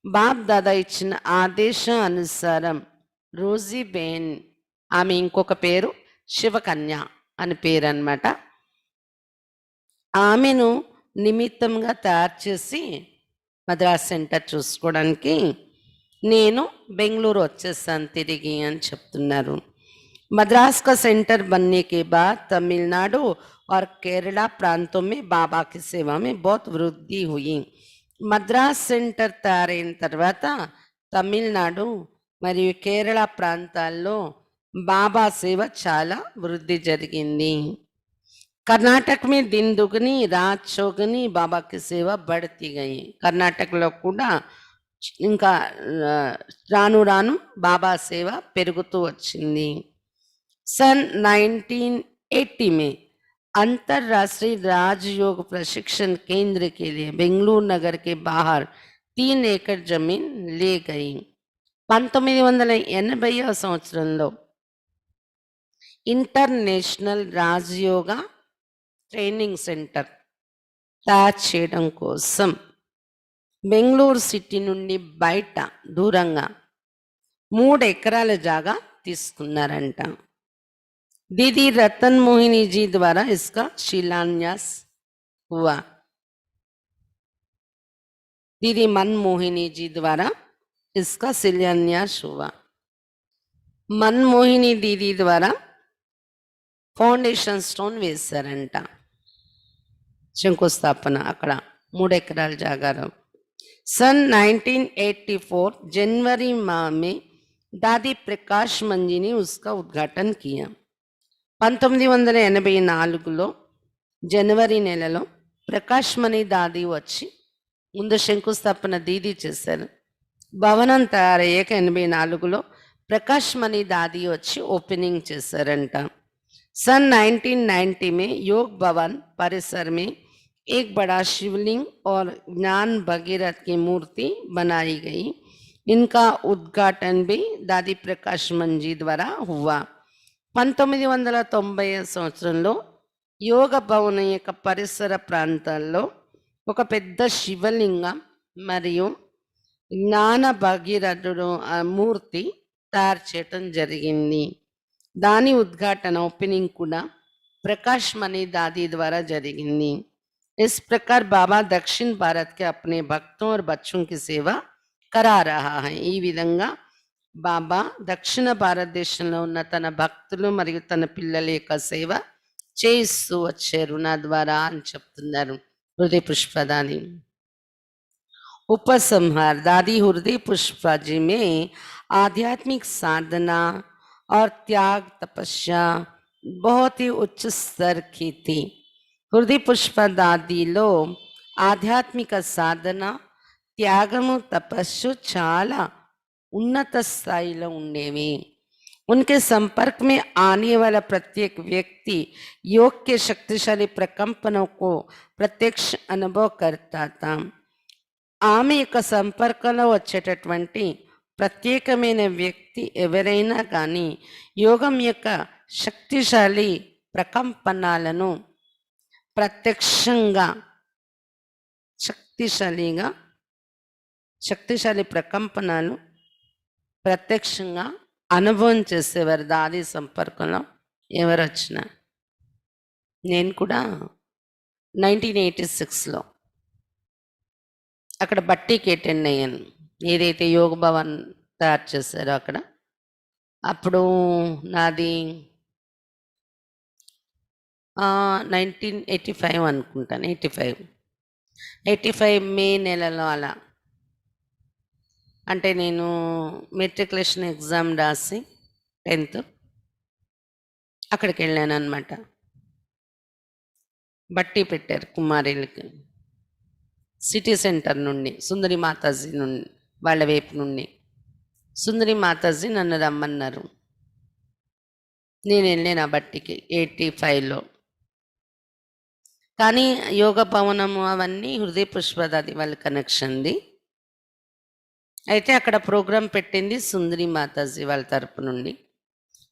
బాప్ దాదా ఇచ్చిన ఆదేశానుసారం రోజీ బేన్, ఆమె ఇంకొక పేరు శివకన్య అని పేరు అన్నమాట, ఆమెను నిమిత్తంగా తయారు చేసి మద్రాస్ సెంటర్ చూసుకోవడానికి నేను బెంగళూరు వచ్చేసాను తిరిగి అని చెప్తున్నారు. मद्रास का सेंटर बनने के बाद तमिलनाडु और केरला प्रांतों में बाबा की सेवा में बहुत वृद्धि हुई. మద్రాస్ సెంటర్ తయారైన తర్వాత తమిళనాడు మరియు కేరళ ప్రాంతాల్లో బాబా సేవ చాలా వృద్ధి జరిగింది. कर्नाटक में दिन दुगनी रात चौगनी बाबा की सेवा बढ़ती गई. కర్ణాటకలో కూడా ఇంకా రాను రాను బాబా సేవ పెరుగుతూ వచ్చింది. सन 1980 में अंतरराष्ट्रीय राजयोग प्रशिक्षण केंद्र के लिए बेंगलुरु नगर के बाहर 3 एकड़ जमीन ले गई. 1980వ సంవత్సరంలో ఇంటర్నేషనల్ రాజయోగ ట్రైనింగ్ సెంటర్ తయారు చేయడం కోసం బెంగళూరు సిటీ నుండి బయట దూరంగా 3 ఎకరాల జాగా తీసుకున్నారంట. दीदी रतन मोहिनी जी द्वारा इसका शिलान्यास हुआ. दीदी मन मोहिनी जी द्वारा इसका शिलान्यास हुआ. मन मोहिनी दीदी द्वारा ఫౌండేషన్ స్టోన్ వేశారంట, శంకుస్థాపన అక్కడ 3 ఎకరాల జాగాలో. सन 1984 जनवरी माह में दादी प्रकाश मंजी ने उसका उद्घाटन किया. 1984లో జనవరి నెలలో ప్రకాష్ మణి దాది వచ్చి ముందు శంకుస్థాపన దీది చేశారు. భవనం తయారయ్యాక 84లో ప్రకాష్ మణి దాది వచ్చి ఓపెనింగ్ చేశారంట. सन 1990 में योग भवन परिसर में एक बड़ा शिवलिंग और ज्ञान भगीरथ की मूर्ति बनाई गई. इनका उद्घाटन भी दादी प्रकाश मंजी द्वारा हुआ. 1990 సంవత్సరంలో యోగ భవనం యొక్క పరిసర ప్రాంతాల్లో ఒక పెద్ద శివలింగం మరియు జ్ఞాన భగీరథుడు మూర్తి తయారు చేయటం జరిగింది. దాని ఉద్ఘాటన ఓపెనింగ్ కూడా ప్రకాష్ మణి दादी द्वारा జరిగింది. इस प्रकार बाबा दक्षिण भारत के अपने भक्तों और बच्चों की सेवा करा रहा है. ఈ విధంగా బాబా దక్షిణ భారతదేశంలో ఉన్న తన భక్తులు మరియు తన పిల్లల యొక్క సేవ చేస్తూ వచ్చారు నా ద్వారా అని చెప్తున్నారు హృదయ పుష్పదాని. उपसंहार दादी हृदय पुष्पा जी में आध्यात्मिक साधना और त्याग तपस्या बहुत ही उच्च स्तर की थी. హృదయ పుష్ప దాదిలో ఆధ్యాత్మిక సాధన త్యాగము తపస్సు చాలా ఉన్నత స్థాయిలో ఉండేవి. उनके संपर्क में आने वाला प्रत्येक व्यक्ति योग के शक्तिशाली प्रकंपनों को प्रत्यक्ष अनुभव करता था. ఆమె యొక్క సంపర్కంలో వచ్చేటటువంటి ప్రత్యేకమైన వ్యక్తి ఎవరైనా కానీ యోగం యొక్క శక్తిశాలి ప్రకంపనాలను ప్రత్యక్షంగా శక్తిశాలి ప్రకంపనలు ప్రత్యక్షంగా అనుభవం చేసేవారు. దాది సంపర్కంలో ఎవరు వచ్చినా. నేను కూడా 1986లో అక్కడ బట్టీకి అటెండ్ అయ్యాను. ఏదైతే యోగ భవన్ తయారు చేశారో అక్కడ. అప్పుడు నాది 1985 అనుకుంటాను. 85 మే నెలలో అలా. అంటే నేను మెట్రికులేషన్ ఎగ్జామ్ రాసి 10th అక్కడికి వెళ్ళాను అనమాట. బట్టి పెట్టారు కుమారీలకి సిటీ సెంటర్ నుండి, సుందరి మాతాజీ నుండి, వాళ్ళ వైపు నుండి. సుందరి మాతాజీ నన్ను రమ్మన్నారు. నేను వెళ్ళాను ఆ బట్టికి 85లో. కానీ యోగ భవనము అవన్నీ హృదయ పుష్పదాది వాళ్ళ కనెక్షన్ది. అయితే అక్కడ ప్రోగ్రాం పెట్టింది సుందరి మాతాజీ వాళ్ళ తరపు నుండి.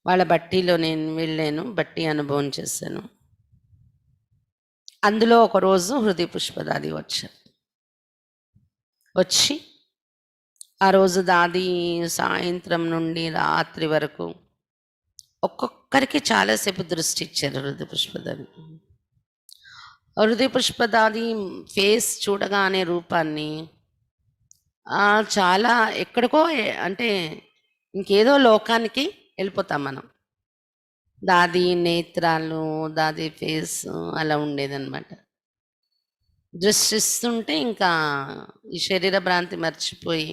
వాళ్ళ బట్టీలో నేను వెళ్ళాను, బట్టి అనుభవం చేశాను. అందులో ఒకరోజు హృదయ పుష్పదాది వచ్చి ఆ రోజు దాది సాయంత్రం నుండి రాత్రి వరకు ఒక్కొక్కరికి చాలాసేపు దృష్టి ఇచ్చారు. హృదయ పుష్పదాది ఫేస్ చూడగానే రూపాన్ని చాలా ఎక్కడికో అంటే ఇంకేదో లోకానికి వెళ్ళిపోతాం మనం. దాది నేత్రాలు, దాది ఫేస్ అలా ఉండేదన్నమాట. దృష్టిస్తుంటే ఇంకా ఈ శరీర భ్రాంతి మర్చిపోయి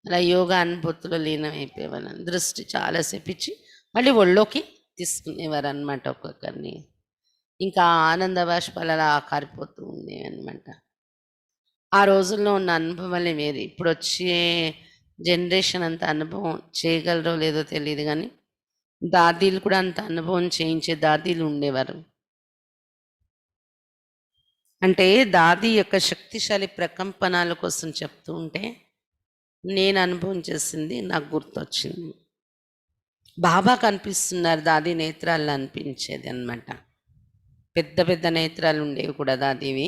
అలా యోగా అనుభూతిలో లీనమైపోయేవాళ్ళం. దృష్టి చాలాసేపు ఇచ్చి మళ్ళీ ఒళ్ళోకి తీసుకునేవారు అనమాట ఒక్కొక్కరిని. ఇంకా ఆనంద బాష్పాలు అలా కారిపోతూ ఉండేవి అనమాట. ఆ రోజుల్లో ఉన్న అనుభవాలే వేరు. ఇప్పుడు వచ్చే జనరేషన్ అంత అనుభవం చేయగలరో లేదో తెలియదు, కానీ దాదీలు కూడా అంత అనుభవం చేయించే దాదీలు ఉండేవారు. అంటే దాది యొక్క శక్తిశాలి ప్రకంపనాల కోసం చెప్తూ ఉంటే నేను అనుభవం చేసింది నాకు గుర్తొచ్చింది. బాబా కనిపిస్తున్నారు దాది నేత్రాల్లో అనిపించేది అనమాట. పెద్ద పెద్ద నేత్రాలు ఉండేవి కూడా దాదివి.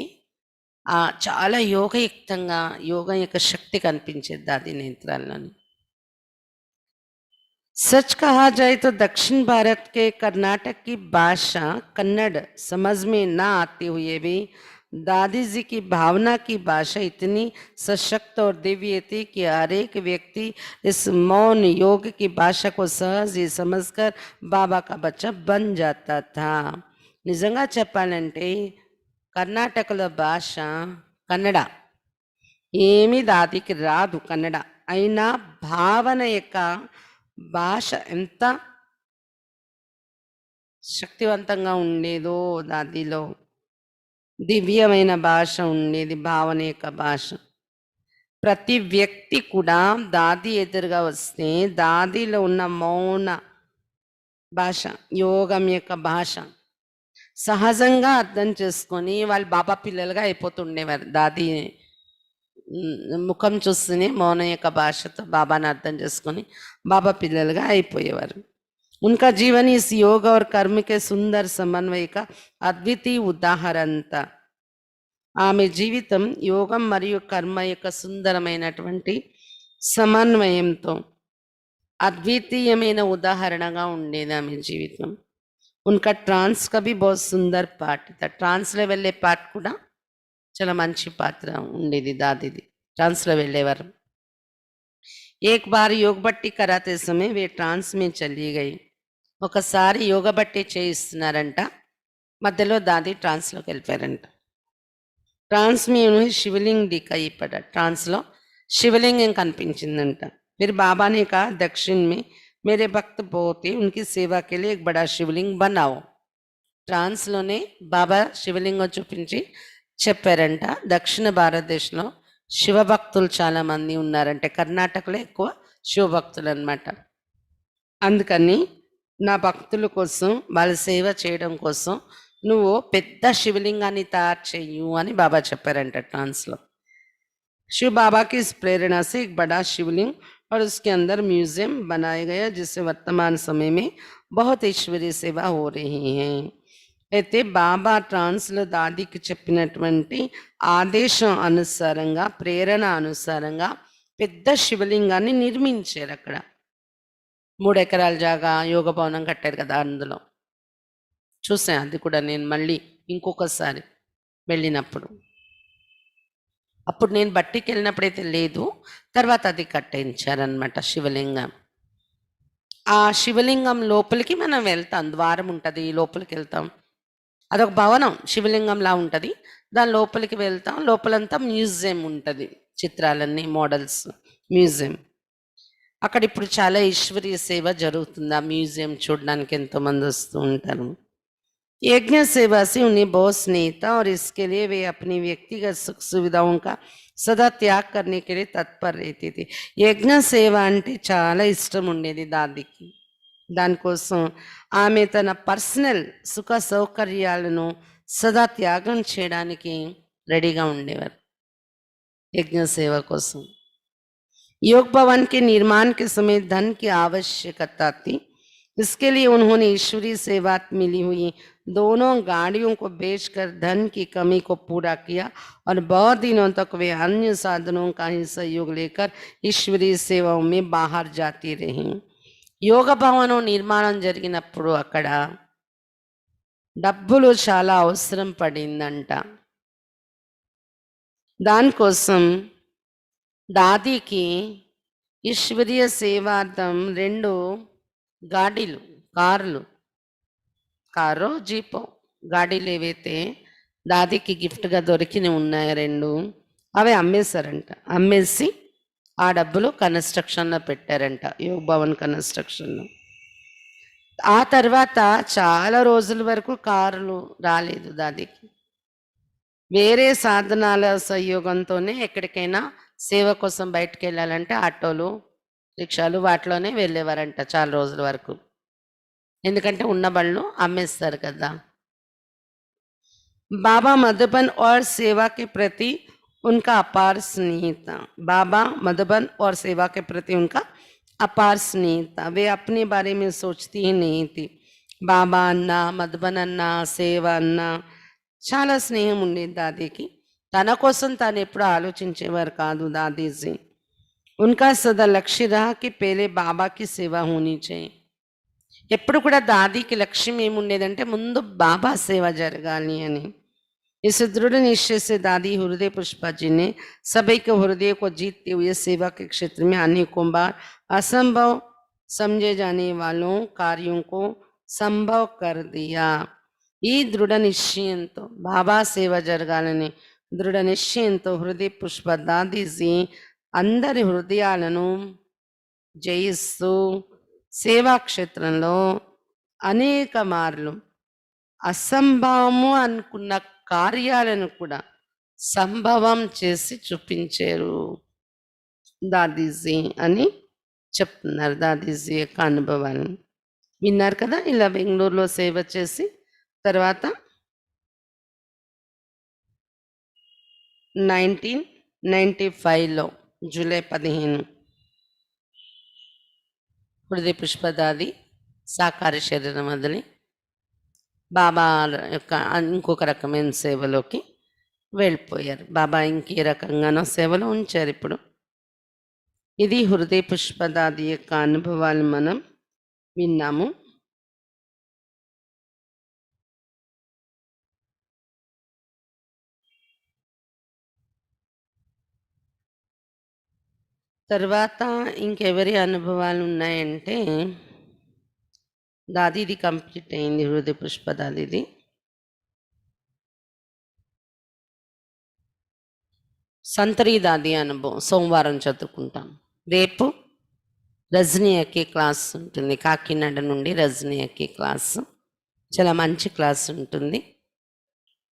చాలా యోగయుక్తంగా యోగం యొక్క శక్తి కనిపించేది దాది నేత్రాల్లోని. सच कहा जाए तो दक्षिण भारत के कर्नाटक की भाषा कन्नड़ समझ में ना आते हुए भी दादी जी की भावना की भाषा इतनी सशक्त और दिव्य थी कि हर एक व्यक्ति इस मौन योग की भाषा को सहज ही समझकर बाबा का बच्चा बन जाता था. నిజంగా చెప్పాలంటే కర్ణాటకలో భాష కన్నడ. ఏమీ దాదికి రాదు కన్నడ. అయినా భావన యొక్క భాష ఎంత శక్తివంతంగా ఉండేదో దాదిలో. దివ్యమైన భాష ఉండేది, భావన యొక్క భాష. ప్రతి వ్యక్తి కూడా దాది ఎదురుగా వస్తే దాదిలో ఉన్న మౌన భాష, యోగం యొక్క భాష సహజంగా అర్థం చేసుకొని వాళ్ళు బాబా పిల్లలుగా అయిపోతుండేవారు. దాది ముఖం చూస్తేనే మౌనం యొక్క భాషతో బాబాని అర్థం చేసుకొని బాబా పిల్లలుగా అయిపోయేవారు. उनका जीवन इस योग और कर्म के सुंदर समन्वय का अद्वितीय उदाहरण था. ఆమె జీవితం యోగం మరియు కర్మ యొక్క సుందరమైనటువంటి సమన్వయంతో అద్వితీయమైన ఉదాహరణగా ఉండేది ఆమె జీవితం. उनका ट्रांस का भी बहुत सुंदर पार्ट था. ట్రాన్స్లో వెళ్ళే పార్ట్ కూడా చాలా మంచి పాత్ర ఉండేది దాదిది. ట్రాన్స్లో వెళ్ళేవారు. एक बार योग भट्टी कराते समय वे ट्रांस में चली गई. ఒకసారి యోగ భట్టి చేయిస్తున్నారంట, మధ్యలో దాది ట్రాన్స్లోకి వెళ్ళిపోయారంట. ట్రాన్స్ में उन्हें शिवलिंग दिखाई पड़ा ट्रांस లో शिवलिंगం కనిపించిందంట फिर बाबा ने कहा दक्षिण में मेरे भक्त बहुत ही उनकी सेवा के लिए एक बड़ा शिवलिंग बनाओ ట్రాన్స్ లోనే బాబా శివలింగం చూపించి చెప్పారంట దక్షిణ భారతదేశంలో శివభక్తులు చాలా మంది ఉన్నారంటే కర్ణాటకలో ఎక్కువ శివభక్తులు అన్నమాట అందుకని నా భక్తుల కోసం వాళ్ళ సేవ చేయడం కోసం నువ్వు పెద్ద శివలింగాన్ని తయారు చెయ్యు అని బాబా చెప్పారంట ట్రాన్స్లో शिव बाबा की इस प्रेरणा से एक बड़ा शिवलिंग और उसके अंदर म्यूजियम बनाया गया जिससे वर्तमान समय में बहुत ईश्वरीय सेवा हो रही है అయితే బాబా ట్రాన్స్లో దాదికి చెప్పినటువంటి ఆదేశం అనుసారంగా ప్రేరణ అనుసారంగా పెద్ద శివలింగాన్ని నిర్మించారు అక్కడ 3 ఎకరాల జాగా యోగ భవనం కట్టారు కదా అందులో చూసాను అది కూడా నేను మళ్ళీ ఇంకొకసారి వెళ్ళినప్పుడు అప్పుడు నేను బట్టికి వెళ్ళినప్పుడైతే లేదు తర్వాత అది కట్టించారనమాట శివలింగం ఆ శివలింగం లోపలికి మనం వెళ్తాం ద్వారం ఉంటుంది లోపలికి వెళ్తాం అదొక భవనం శివలింగంలా ఉంటుంది దాని లోపలికి వెళ్తాం లోపలంతా మ్యూజియం ఉంటుంది చిత్రాలన్నీ మోడల్స్ మ్యూజియం అక్కడ ఇప్పుడు చాలా ఈశ్వరీయ సేవ జరుగుతుంది ఆ మ్యూజియం చూడడానికి ఎంతోమంది వస్తూ ఉంటారు यज्ञ सेवा से उन्हें बहुत स्नेह था और इसके लिए वे अपनी व्यक्तिगत सुख सुविधाओं का सदा त्याग करने के लिए तत्पर रहते थे యజ్ఞ సేవ అంటే చాలా ఇష్టం ఉండేది దాదికి దానికోసం ఆమె తన పర్సనల్ సుఖ సౌకర్యాలను సదా త్యాగం చేయడానికి రెడీగా ఉండేవారు యజ్ఞ సేవ కోసం योग भवन के निर्माण के समय धन की आवश्यकता थी इसके लिए उन्होंने ईश्वरीय सेवा मिली हुई दोनों गाड़ियों को बेचकर धन की कमी को पूरा किया और बहुत दिनों तक वे अन्य साधनों का ही सहयोग लेकर ईश्वरीय सेवाओं में बाहर जाती रहीं యోగ భవనం నిర్మాణం జరిగినప్పుడు అక్కడ డబ్బులు చాలా అవసరం పడిందంట దానికోసం దాదికి ఈశ్వరీయ సేవార్థం 2 గాడీలు కారు జీపో గాడీలు ఏవైతే దాదికి గిఫ్ట్గా దొరికినవి ఉన్నాయో 2 అవి అమ్మేశారంట అమ్మేసి ఆ డబ్బులు కన్స్ట్రక్షన్లో పెట్టారంట యోగ భవన్ కన్స్ట్రక్షన్లో ఆ తర్వాత చాలా రోజుల వరకు కారులు రాలేదు దాదికి వేరే సాధనాల సహయోగంతోనే ఎక్కడికైనా సేవ కోసం బయటకు వెళ్ళాలంటే ఆటోలు రిక్షాలు వాటిలోనే వెళ్ళేవారంట చాలా రోజుల వరకు ఎందుకంటే ఉన్న బళ్ళు అమ్మేస్తారు కదా బాబా మధుబన్ और सेवा के प्रति उनका अपार स्नेह था बाबा मधुबन और सेवा के प्रति उनका अपार स्नेह था वे अपने बारे में सोचती ही नहीं थी బాబా అన్న మధుబన్ అన్న సేవ అన్న చాలా స్నేహం ఉండేది దాదీకి తన కోసం తాను ఎప్పుడు ఆలోచించేవారు కాదు దాదీజీ उनका सदा लक्ष्य रहा कि पहले बाबा की सेवा होनी चाहिए ఎప్పుడు కూడా దాదీకి లక్ష్యం ఏముండేదంటే ముందు బాబా సేవ జరగాలి అని इस दृढ़ निश्चय से दादी हृदय पुष्पा जी ने सभी के हृदय को जीतते हुए सेवा के क्षेत्र में अनेकों बार असंभव समझे जाने वालों कार्यों को संभव कर दिया ఈ దృఢ నిశ్చయంతో బాబా సేవ జరగాలని దృఢ నిశ్చయంతో హృదయ పుష్ప దాదీజీ అందరి హృదయాలను జయిస్తూ సేవా క్షేత్రంలో అనేక మార్లు అసంభవము అనుకున్న కార్యాలను కూడా సంభవం చేసి చూపించారు దాదీజీ అని చెప్తున్నారు దాదీజీ యొక్క అనుభవాన్ని విన్నారు కదా ఇలా బెంగళూరులో సేవ చేసి తర్వాత 1995లో జూలై 15 హృదయ పుష్పదాది సాకార శరీరం వదిలి బాబా యొక్క ఇంకొక రకమైన సేవలోకి వెళ్ళిపోయారు బాబా ఇంకే రకంగానో సేవలో ఉంచారు ఇప్పుడు ఇది హృదయ పుష్పదాది యొక్క అనుభవాలు మనం విన్నాము తర్వాత ఇంకెవరి అనుభవాలు ఉన్నాయంటే దాదీది కంప్లీట్ అయింది హృదయ పుష్ప దాదీది సంతరి దాది అనుభవం సోమవారం చదువుకుంటాం. రేపు రజనీ అక్కి క్లాస్ ఉంటుంది. కాకినాడ నుండి రజనీ అక్కి క్లాసు చాలా మంచి క్లాస్ ఉంటుంది.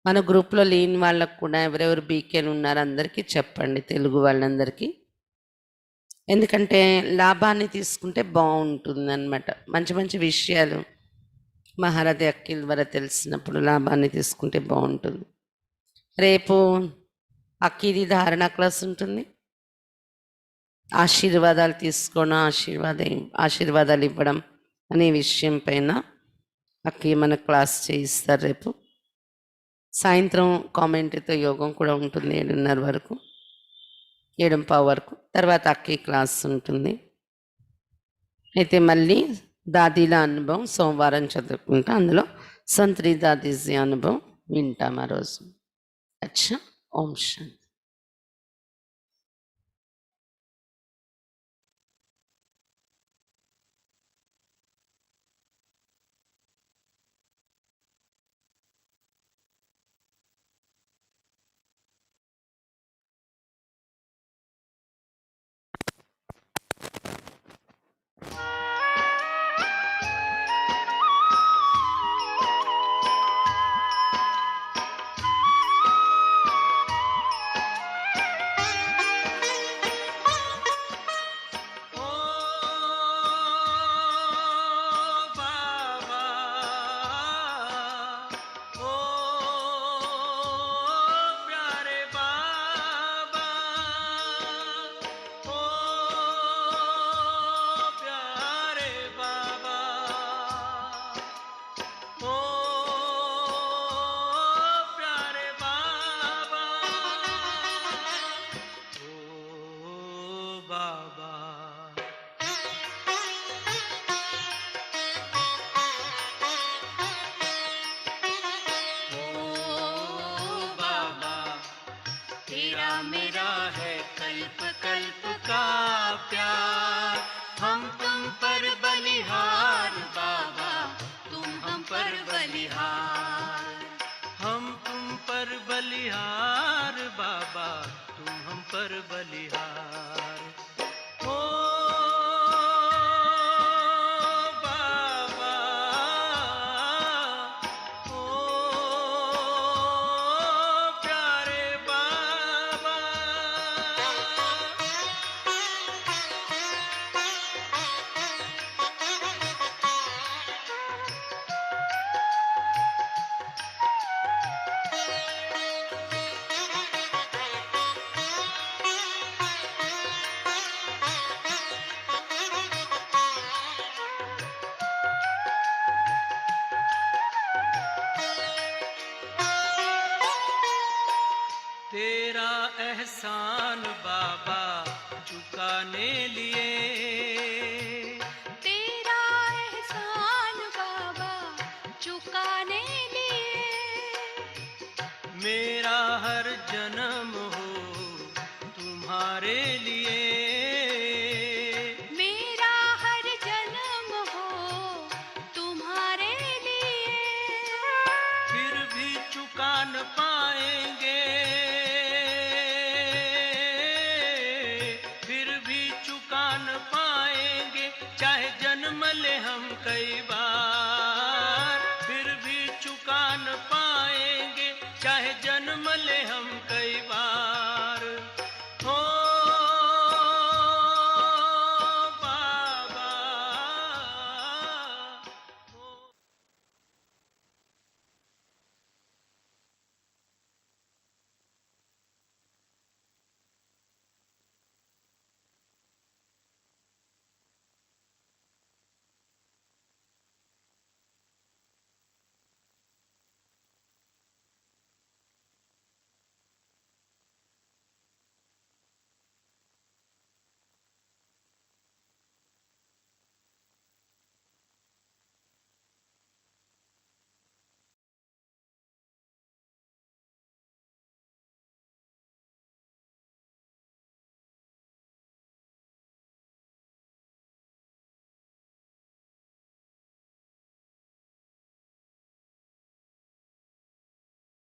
మన గ్రూప్లో లేని వాళ్ళకు కూడా ఎవరెవరు బీకేలు ఉన్నారో అందరికీ చెప్పండి, తెలుగు వాళ్ళందరికీ. ఎందుకంటే లాభాన్ని తీసుకుంటే బాగుంటుంది అన్నమాట. మంచి మంచి విషయాలు మహారథి అక్కిల ద్వారా తెలిసినప్పుడు లాభాన్ని తీసుకుంటే బాగుంటుంది. రేపు అక్కిది ధారణ క్లాస్ ఉంటుంది. ఆశీర్వాదాలు తీసుకోవడం, ఆశీర్వాదాలు ఇవ్వడం అనే విషయం పైన అక్కి మన క్లాస్ చేయిస్తారు రేపు. సాయంత్రం కామెంటరీతో యోగం కూడా ఉంటుంది 7:30 వరకు, 7:15 వరకు. తర్వాత అక్కి క్లాస్ ఉంటుంది. అయితే మళ్ళీ దాదీల అనుభవం సోమవారం చదువుకుంటా. అందులో సంత్రి దాదీజీ అనుభవం వింటాం ఆ రోజు. అచ్చా, ఓం శాంతి. तेरा एहसान बाबा चुकाने लिए, तेरा एहसान बाबा चुकाने लिए, मेरे